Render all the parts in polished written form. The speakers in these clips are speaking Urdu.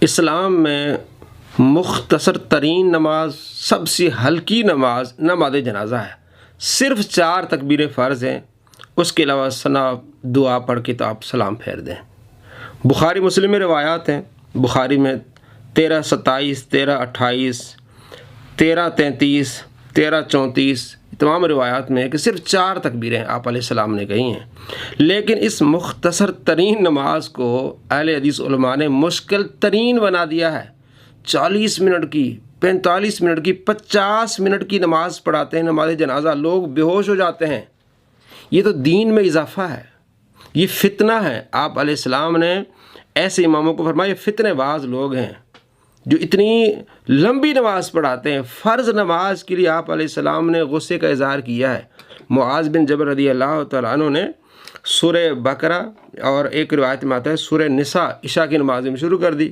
اسلام میں مختصر ترین نماز، سب سے ہلکی نماز نماز جنازہ ہے۔ صرف 4 تکبیریں فرض ہیں، اس کے علاوہ ثنا دعا پڑھ کے تو آپ سلام پھیر دیں۔ بخاری مسلم میں روایات ہیں، بخاری میں 1327، 1328، 1333، 1334 تمام روایات میں ہے کہ صرف 4 تکبیریں آپ علیہ السلام نے کہی ہیں۔ لیکن اس مختصر ترین نماز کو اہل حدیث علماء نے مشکل ترین بنا دیا ہے۔ 40 منٹ کی، 45 منٹ کی، 50 منٹ کی نماز پڑھاتے ہیں نماز جنازہ، لوگ بے ہوش ہو جاتے ہیں۔ یہ تو دین میں اضافہ ہے، یہ فتنہ ہے۔ آپ علیہ السلام نے ایسے اماموں کو فرمایا یہ فتنہ باز لوگ ہیں جو اتنی لمبی نماز پڑھاتے ہیں۔ فرض نماز کے لیے آپ علیہ السلام نے غصے کا اظہار کیا ہے۔ معاذ بن جبل رضی اللہ تعالیٰ عنہ نے سورہ بقرہ اور ایک روایت میں آتا ہے سورہ نساء عشاء کی نماز میں شروع کر دی۔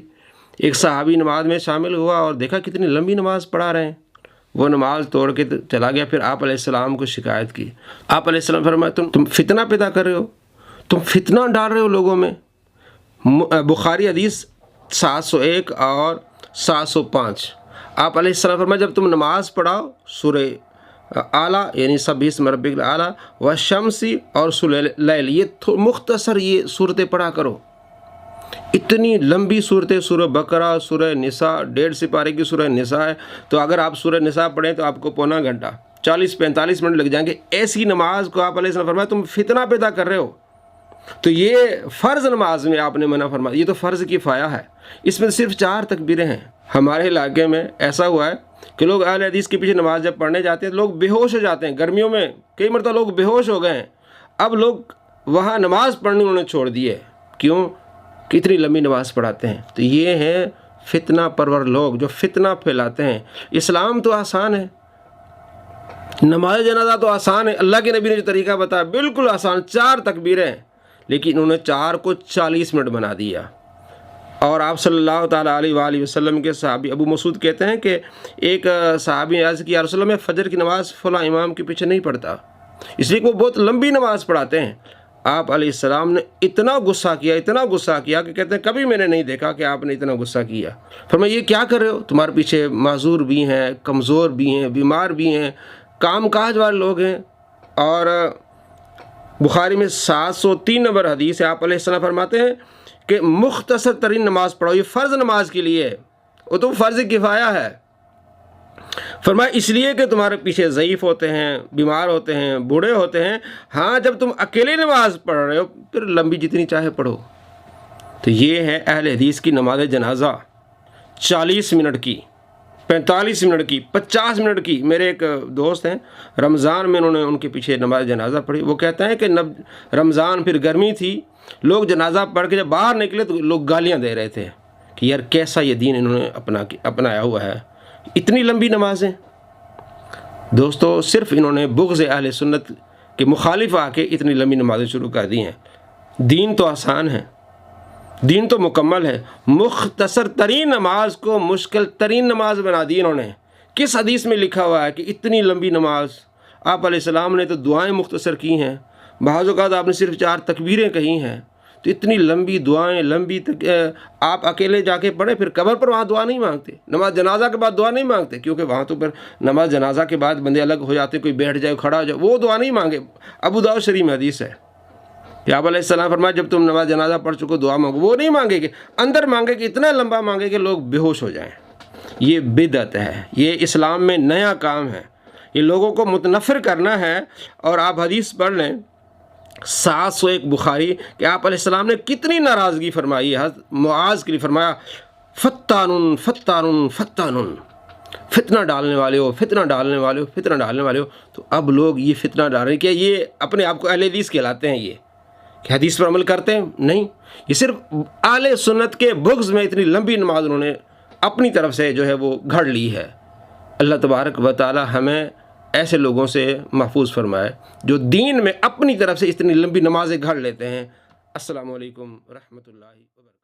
ایک صحابی نماز میں شامل ہوا اور دیکھا کتنی لمبی نماز پڑھا رہے ہیں، وہ نماز توڑ کے چلا گیا۔ پھر آپ علیہ السلام کو شکایت کی۔ آپ علیہ السلام فرمایا تم فتنہ پیدا کر رہے ہو، تم فتنہ ڈال رہے ہو لوگوں میں۔ بخاری حدیث 701 اور 705۔ آپ علیہ السلام فرمایا جب تم نماز پڑھاؤ سورہ اعلیٰ یعنی سبح اسم ربک الاعلیٰ والشمس اور سورہ لیل، یہ مختصر یہ صورتیں پڑھا کرو۔ اتنی لمبی صورتیں سورہ بقرہ، سورہ نساء، 1.5 سپارے کی سورہ نساء ہے، تو اگر آپ سورہ نساء پڑھیں تو آپ کو پونا گھنٹہ 40-45 منٹ لگ جائیں گے۔ ایسی نماز کو آپ علیہ السلام فرمایا تم فتنہ پیدا کر رہے ہو۔ تو یہ فرض نماز میں آپ نے منع فرمایا، یہ تو فرض کفایہ ہے، اس میں صرف 4 تکبیریں ہیں۔ ہمارے علاقے میں ایسا ہوا ہے کہ لوگ اہل حدیث کے پیچھے نماز جب پڑھنے جاتے ہیں لوگ بے ہوش ہو جاتے ہیں۔ گرمیوں میں کئی مرتبہ لوگ بے ہوش ہو گئے ہیں، اب لوگ وہاں نماز پڑھنی انہوں نے چھوڑ دی ہے۔ کیوں؟ کتنی لمبی نماز پڑھاتے ہیں۔ تو یہ ہیں فتنہ پرور لوگ جو فتنہ پھیلاتے ہیں۔ اسلام تو آسان ہے، نماز جنازہ تو آسان ہے، اللہ کے نبی نے جو طریقہ بتایا بالکل آسان، 4 تکبیریں، لیکن انہوں نے 4 کو 40 منٹ بنا دیا۔ اور آپ صلی اللہ تعالیٰ علیہ وآلہ وسلم کے صحابی ابو مسعود کہتے ہیں کہ ایک صحابی نے عرض کیا یا رسول اللہ میں فجر کی نماز فلاں امام کے پیچھے نہیں پڑھتا، اس لیے کہ وہ بہت لمبی نماز پڑھاتے ہیں۔ آپ علیہ السلام نے اتنا غصہ کیا کہ کہتے ہیں کبھی میں نے نہیں دیکھا کہ آپ نے اتنا غصہ کیا۔ فرمایا یہ کیا کر رہے ہو، تمہارے پیچھے معذور بھی ہیں، کمزور بھی ہیں، بیمار بھی ہیں، کام کاج والے لوگ ہیں۔ اور بخاری میں 703 نمبر حدیث ہے، آپ علیہ السلام فرماتے ہیں کہ مختصر ترین نماز پڑھو، یہ فرض نماز کے لیے ہے، وہ تو فرض کفایہ ہے۔ فرمایا اس لیے کہ تمہارے پیچھے ضعیف ہوتے ہیں، بیمار ہوتے ہیں، بوڑھے ہوتے ہیں، ہاں جب تم اکیلے نماز پڑھ رہے ہو پھر لمبی جتنی چاہے پڑھو۔ تو یہ ہے اہل حدیث کی نماز جنازہ، 40 منٹ کی، 45 منٹ کی، 50 منٹ کی۔ میرے ایک دوست ہیں رمضان میں انہوں نے ان کے پیچھے نماز جنازہ پڑھی، وہ کہتے ہیں کہ رمضان پھر گرمی تھی، لوگ جنازہ پڑھ کے جب باہر نکلے تو لوگ گالیاں دے رہے تھے کہ یار کیسا یہ دین انہوں نے اپنایا ہوا ہے، اتنی لمبی نمازیں۔ دوستو صرف انہوں نے بغض اہل سنت کے مخالف آ کے اتنی لمبی نمازیں شروع کر دی ہیں۔ دین تو آسان ہے، دین تو مکمل ہے، مختصر ترین نماز کو مشکل ترین نماز بنا دی انہوں نے۔ کس حدیث میں لکھا ہوا ہے کہ اتنی لمبی نماز؟ آپ علیہ السلام نے تو دعائیں مختصر کی ہیں، بعض اوقات آپ نے صرف 4 تکبیریں کہی ہیں، تو اتنی لمبی دعائیں آپ اکیلے جا کے پڑھیں، پھر قبر پر وہاں دعا نہیں مانگتے، نماز جنازہ کے بعد دعا نہیں مانگتے، کیونکہ وہاں تو پھر نماز جنازہ کے بعد بندے الگ ہو جاتے، کوئی بیٹھ جائے کھڑا ہو جائے، وہ دعا نہیں مانگے۔ ابو داؤد شریف میں حدیث ہے کہ آپ علیہ السلام فرمایا جب تم نماز جنازہ پڑھ چکو دعا مانگو، وہ نہیں مانگے کہ اندر مانگے کہ اتنا لمبا مانگے کہ لوگ بے ہوش ہو جائیں۔ یہ بدعت ہے، یہ اسلام میں نیا کام ہے، یہ لوگوں کو متنفر کرنا ہے۔ اور آپ حدیث پڑھ لیں 701 بخاری کہ آپ علیہ السلام نے کتنی ناراضگی فرمائی ہے۔ حضرت معاذ کے لیے فرمایا فتانن فتانن فتانن، فتنہ ڈالنے والے ہو، فتنہ ڈالنے والے ہو، فتنہ ڈالنے والے ہو۔ تو اب لوگ یہ فتنہ ڈال رہے ہیں کہ یہ اپنے آپ کو اہل حدیث کہلاتے ہیں، یہ کہ حدیث پر عمل کرتے ہیں؟ نہیں، یہ صرف اہل سنت کے بغض میں اتنی لمبی نماز انہوں نے اپنی طرف سے جو ہے وہ گھڑ لی ہے۔ اللہ تبارک و تعالی ہمیں ایسے لوگوں سے محفوظ فرمائے جو دین میں اپنی طرف سے اتنی لمبی نمازیں گھڑ لیتے ہیں۔ السلام علیکم ورحمۃ اللہ وبرکاتہ۔